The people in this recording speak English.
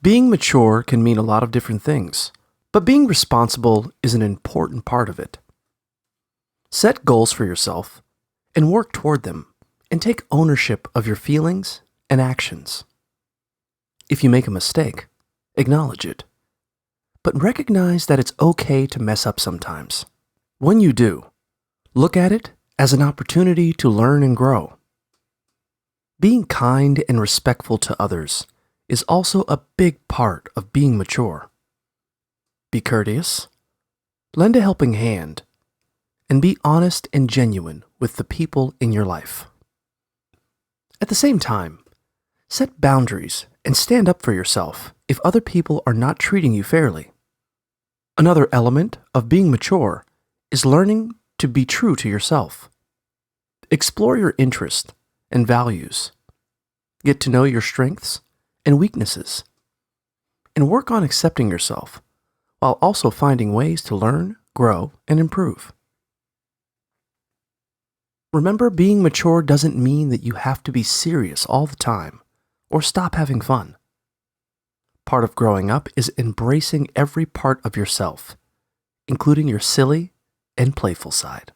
Being mature can mean a lot of different things, but being responsible is an important part of it. Set goals for yourself and work toward them, and take ownership of your feelings and actions. If you make a mistake, acknowledge it, but recognize that it's okay to mess up sometimes. When you do, look at it as an opportunity to learn and grow. Being kind and respectful to others is also a big part of being mature. Be courteous, lend a helping hand, and be honest and genuine with the people in your life. At the same time, set boundaries and stand up for yourself if other people are not treating you fairly. Another element of being mature is learning to be true to yourself. Explore your interests and values. Get to know your strengths and weaknesses. And work on accepting yourself while also finding ways to learn, grow, and improve. Remember, being mature doesn't mean that you have to be serious all the time or stop having fun. Part of growing up is embracing every part of yourself, including your silly and playful side.